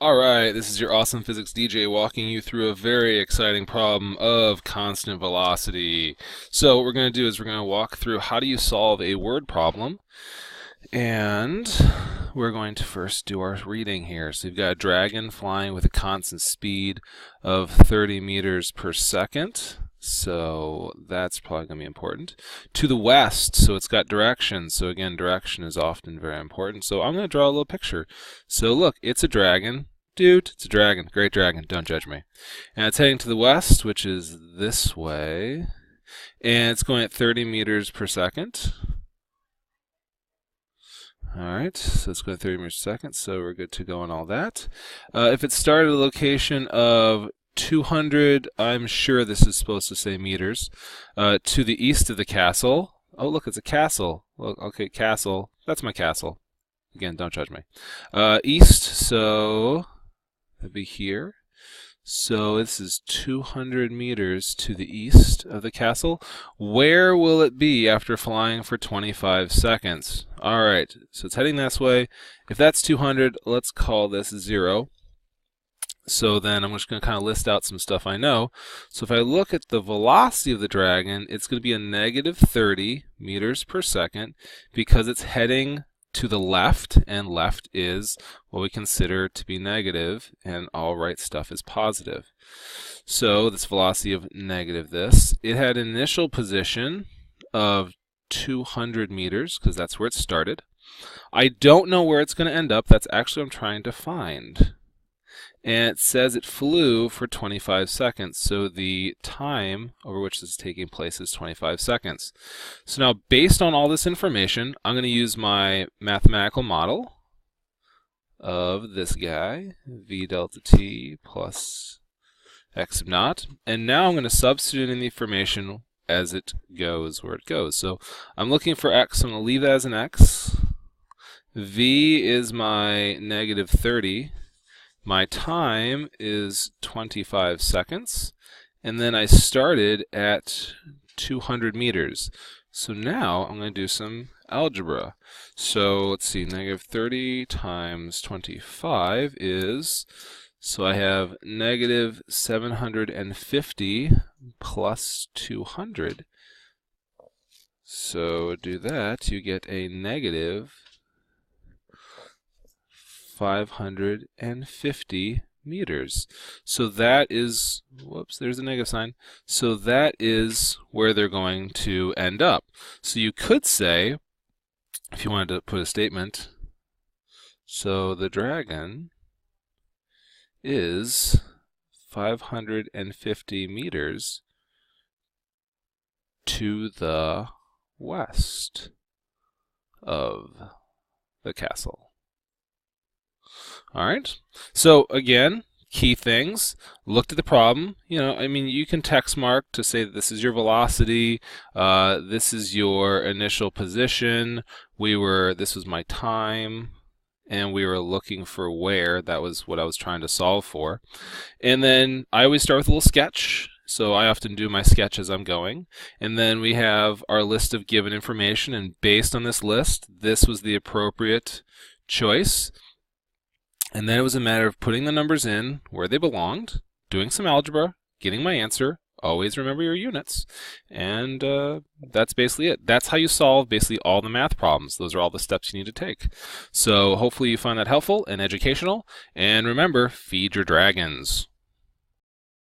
Alright, this is your awesome physics DJ walking you through a very exciting problem of constant velocity. So what we're going to do is we're going to walk through how do you solve a word problem, and we're going to first do our reading here. So you've got a dragon flying with a constant speed of 30 meters per second. So that's probably going to be important. To the west, so it's got direction. So again, direction is often very important. So I'm going to draw a little picture. So look, it's a dragon. Dude, it's a dragon. Great dragon. Don't judge me. And it's heading to the west, which is this way. And it's going at 30 meters per second. Alright, so it's going at 30 meters per second, so we're good to go on all that. If it started at a location of 200, I'm sure this is supposed to say meters, to the east of the castle. Oh, look, it's a castle. Well, okay, castle. That's my castle. Again, don't judge me. East, so that'd be here. So this is 200 meters to the east of the castle. Where will it be after flying for 25 seconds? All right, so it's heading this way. If that's 200, let's call this 0. So then I'm just going to kind of list out some stuff I know. So if I look at the velocity of the dragon, it's going to be a negative 30 meters per second because it's heading to the left, and left is what we consider to be negative, and all right stuff is positive. So this velocity of negative this, it had an initial position of 200 meters because that's where it started. I don't know where it's going to end up. That's actually what I'm trying to find. And it says it flew for 25 seconds, so the time over which this is taking place is 25 seconds. So now, based on all this information, I'm going to use my mathematical model of this guy, v delta t plus x sub naught, and now I'm going to substitute in the information as it goes where it goes. So I'm looking for x, so I'm going to leave that as an x. V is my negative 30. My time is 25 seconds, and then I started at 200 meters. So now I'm going to do some algebra. So let's see, negative 30 times 25 is, so I have negative 750 plus 200. So do that, you get a negative 550 meters. So that is, whoops, there's a negative sign. So that is where they're going to end up. So you could say, if you wanted to put a statement, so the dragon is 550 meters to the west of the castle. All right. So again, key things. Looked at the problem. I mean, you can text mark to say that this is your velocity. This is your initial position. This was my time, and we were looking for where. That was what I was trying to solve for. And then I always start with a little sketch. So I often do my sketch as I'm going. And then we have our list of given information, and based on this list, this was the appropriate choice. And then it was a matter of putting the numbers in where they belonged, doing some algebra, getting my answer. Always remember your units. And that's basically it. That's how you solve basically all the math problems. Those are all the steps you need to take. So hopefully you find that helpful and educational. And remember, feed your dragons.